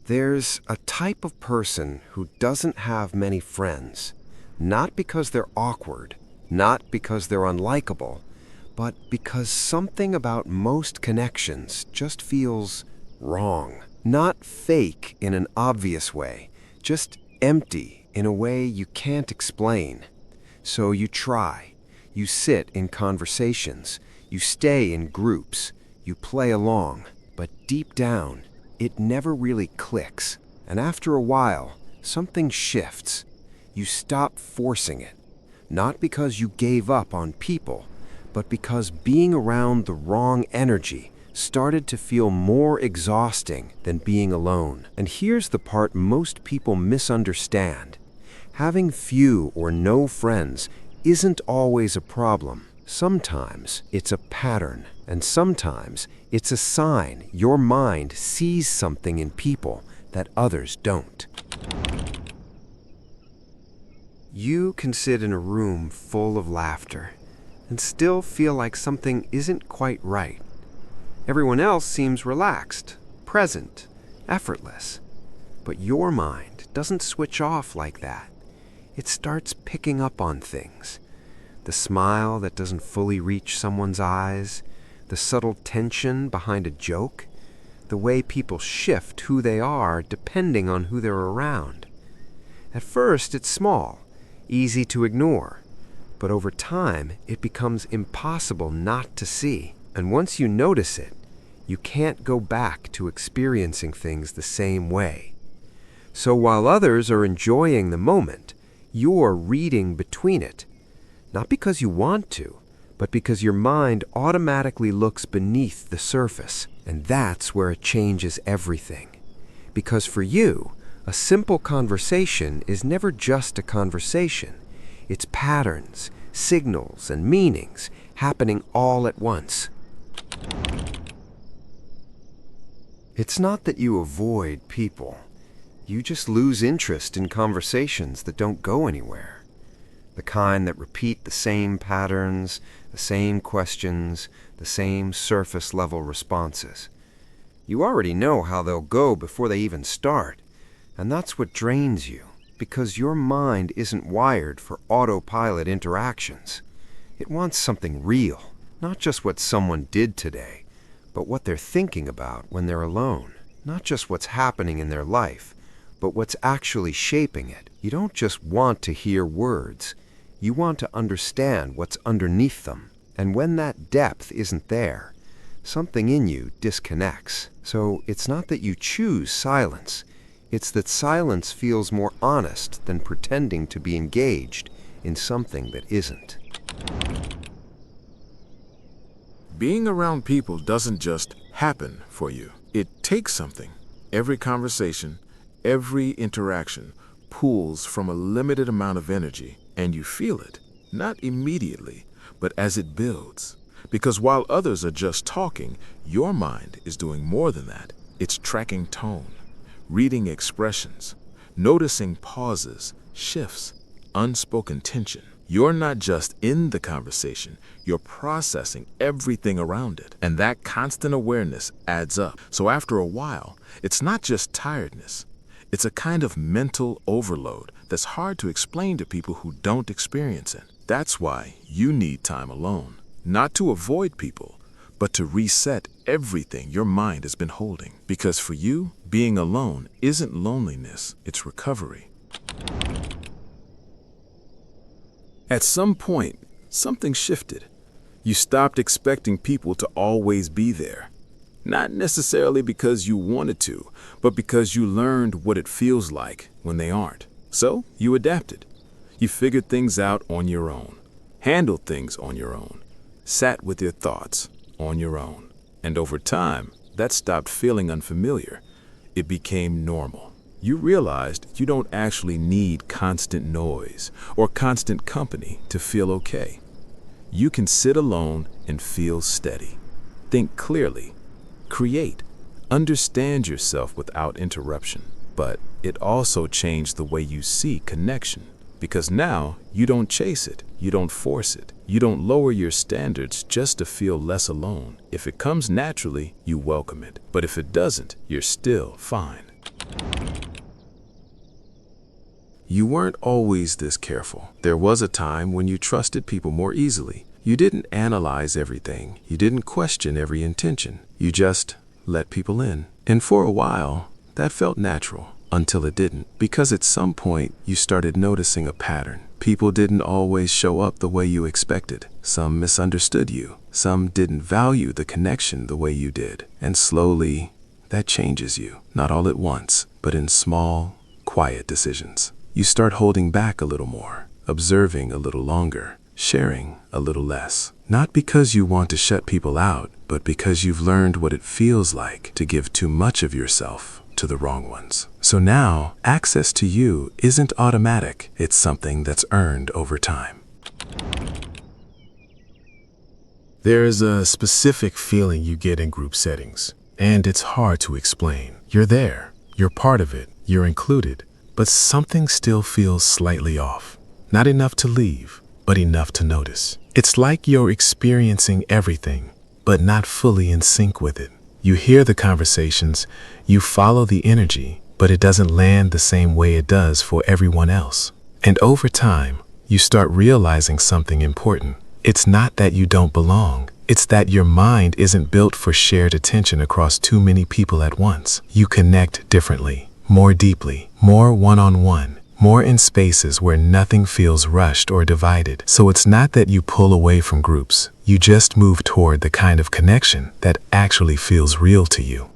There's a type of person who doesn't have many friends, not because they're awkward, not because they're unlikable, but because something about most connections just feels wrong. Not fake in an obvious way, just empty in a way you can't explain. So you try. You sit in conversations. You stay in groups. You play along. But deep down, it never really clicks. And after a while, something shifts. You stop forcing it. Not because you gave up on people, but because being around the wrong energy started to feel more exhausting than being alone. And here's the part most people misunderstand. Having few or no friends isn't always a problem. Sometimes it's a pattern, and sometimes it's a sign your mind sees something in people that others don't. You can sit in a room full of laughter and still feel like something isn't quite right. Everyone else seems relaxed, present, effortless. But your mind doesn't switch off like that. It starts picking up on things. The smile that doesn't fully reach someone's eyes, the subtle tension behind a joke, the way people shift who they are depending on who they're around. At first, it's small, easy to ignore, but over time, it becomes impossible not to see. And once you notice it, you can't go back to experiencing things the same way. So while others are enjoying the moment, you're reading between it. Not because you want to, but because your mind automatically looks beneath the surface. And that's where it changes everything. Because for you, a simple conversation is never just a conversation. It's patterns, signals, and meanings happening all at once. It's not that you avoid people. You just lose interest in conversations that don't go anywhere. The kind that repeat the same patterns, the same questions, the same surface-level responses. You already know how they'll go before they even start, and that's what drains you, because your mind isn't wired for autopilot interactions. It wants something real, not just what someone did today, but what they're thinking about when they're alone. Not just what's happening in their life, but what's actually shaping it. You don't just want to hear words. You want to understand what's underneath them. And when that depth isn't there, something in you disconnects. So it's not that you choose silence. It's that silence feels more honest than pretending to be engaged in something that isn't. Being around people doesn't just happen for you. It takes something. Every conversation, every interaction pulls from a limited amount of energy, and you feel it, not immediately, but as it builds. Because while others are just talking, your mind is doing more than that. It's tracking tone, reading expressions, noticing pauses, shifts, unspoken tension. You're not just in the conversation, you're processing everything around it. And that constant awareness adds up. So after a while, it's not just tiredness. It's a kind of mental overload that's hard to explain to people who don't experience it. That's why you need time alone. Not to avoid people, but to reset everything your mind has been holding. Because for you, being alone isn't loneliness, it's recovery. At some point, something shifted. You stopped expecting people to always be there. Not necessarily because you wanted to, but because you learned what it feels like when they aren't. So you adapted. You figured things out on your own, handled things on your own, sat with your thoughts on your own. And over time, that stopped feeling unfamiliar. It became normal. You realized you don't actually need constant noise or constant company to feel okay. You can sit alone and feel steady. Think clearly. Create. Understand yourself without interruption. But it also changed the way you see connection. Because now you don't chase it. You don't force it. You don't lower your standards just to feel less alone. If it comes naturally, you welcome it. But if it doesn't, you're still fine. You weren't always this careful. There was a time when you trusted people more easily. You didn't analyze everything. You didn't question every intention. You just let people in. And for a while, that felt natural, until it didn't. Because at some point, you started noticing a pattern. People didn't always show up the way you expected. Some misunderstood you. Some didn't value the connection the way you did. And slowly, that changes you. Not all at once, but in small, quiet decisions. You start holding back a little more, observing a little longer, sharing a little less. Not because you want to shut people out, but because you've learned what it feels like to give too much of yourself to the wrong ones. So now, access to you isn't automatic. It's something that's earned over time. There is a specific feeling you get in group settings, and it's hard to explain. You're there, you're part of it, you're included, but something still feels slightly off. Not enough to leave, but enough to notice. It's like you're experiencing everything, but not fully in sync with it. You hear the conversations, you follow the energy, but it doesn't land the same way it does for everyone else. And over time, you start realizing something important. It's not that you don't belong. It's that your mind isn't built for shared attention across too many people at once. You connect differently, more deeply, more one-on-one, more in spaces where nothing feels rushed or divided. So it's not that you pull away from groups. You just move toward the kind of connection that actually feels real to you.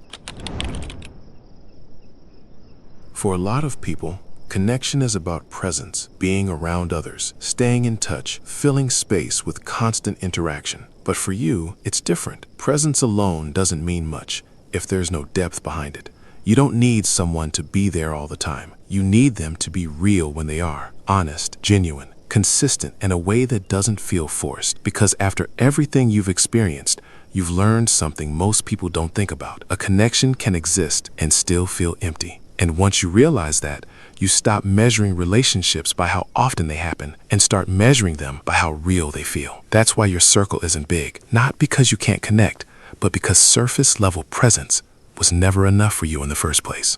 For a lot of people, connection is about presence, being around others, staying in touch, filling space with constant interaction. But for you, it's different. Presence alone doesn't mean much if there's no depth behind it. You don't need someone to be there all the time. You need them to be real when they are, honest, genuine, consistent, in a way that doesn't feel forced. Because after everything you've experienced, you've learned something most people don't think about. A connection can exist and still feel empty. And once you realize that, you stop measuring relationships by how often they happen and start measuring them by how real they feel. That's why your circle isn't big. Not because you can't connect, but because surface level presence was never enough for you in the first place.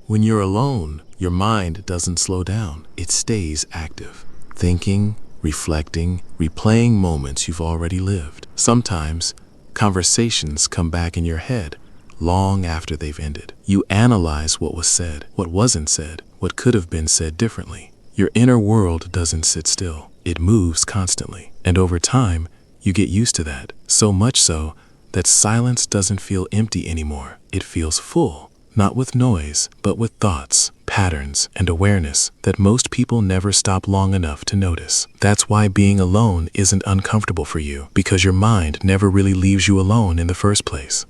When you're alone, your mind doesn't slow down. It stays active, thinking, reflecting, replaying moments you've already lived. Sometimes, conversations come back in your head long after they've ended. You analyze what was said, what wasn't said, what could have been said differently. Your inner world doesn't sit still. It moves constantly. And over time, you get used to that. So much so that silence doesn't feel empty anymore. It feels full, not with noise, but with thoughts, patterns, and awareness that most people never stop long enough to notice. That's why being alone isn't uncomfortable for you, because your mind never really leaves you alone in the first place.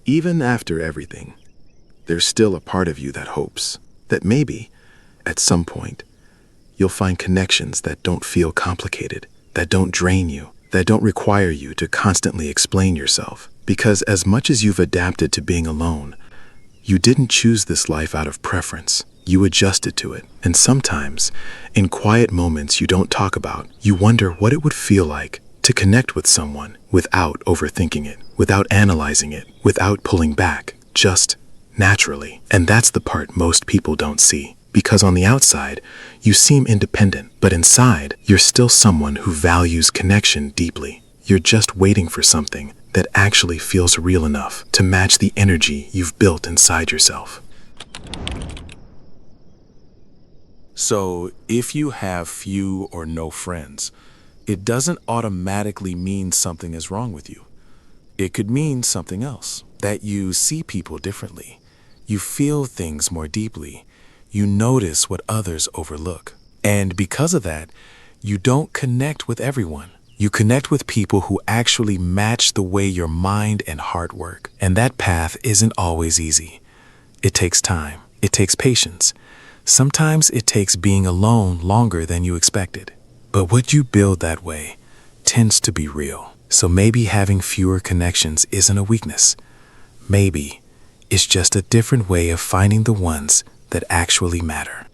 Even after everything, there's still a part of you that hopes that maybe, at some point, you'll find connections that don't feel complicated, that don't drain you, that don't require you to constantly explain yourself. Because as much as you've adapted to being alone, you didn't choose this life out of preference. You adjusted to it. And sometimes, in quiet moments you don't talk about, you wonder what it would feel like to connect with someone without overthinking it, without analyzing it, without pulling back, just naturally. And that's the part most people don't see. Because on the outside, you seem independent, but inside, you're still someone who values connection deeply. You're just waiting for something that actually feels real enough to match the energy you've built inside yourself. So, if you have few or no friends, it doesn't automatically mean something is wrong with you. It could mean something else, that you see people differently. You feel things more deeply. You notice what others overlook. And because of that, you don't connect with everyone. You connect with people who actually match the way your mind and heart work. And that path isn't always easy. It takes time. It takes patience. Sometimes it takes being alone longer than you expected. But what you build that way tends to be real. So maybe having fewer connections isn't a weakness. Maybe it's just a different way of finding the ones that actually matter.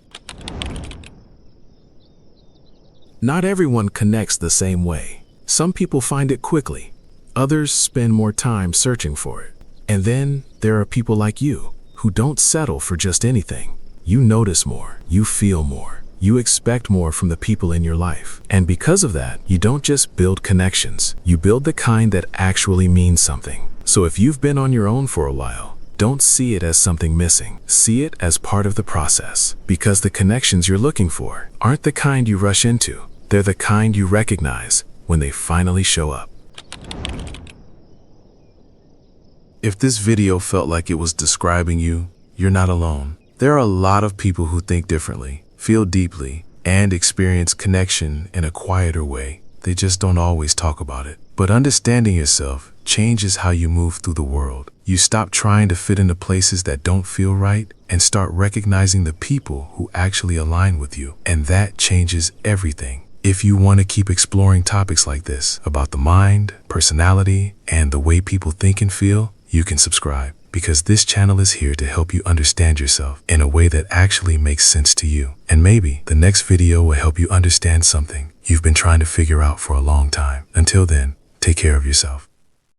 Not everyone connects the same way. Some people find it quickly. Others spend more time searching for it. And then there are people like you who don't settle for just anything. You notice more, you feel more, you expect more from the people in your life. And because of that, you don't just build connections, you build the kind that actually means something. So if you've been on your own for a while, don't see it as something missing. See it as part of the process. Because the connections you're looking for aren't the kind you rush into. They're the kind you recognize when they finally show up. If this video felt like it was describing you, you're not alone. There are a lot of people who think differently, feel deeply, and experience connection in a quieter way. They just don't always talk about it. But understanding yourself changes how you move through the world. You stop trying to fit into places that don't feel right and start recognizing the people who actually align with you. And that changes everything. If you want to keep exploring topics like this about the mind, personality, and the way people think and feel, you can subscribe, because this channel is here to help you understand yourself in a way that actually makes sense to you. And maybe the next video will help you understand something you've been trying to figure out for a long time. Until then, take care of yourself.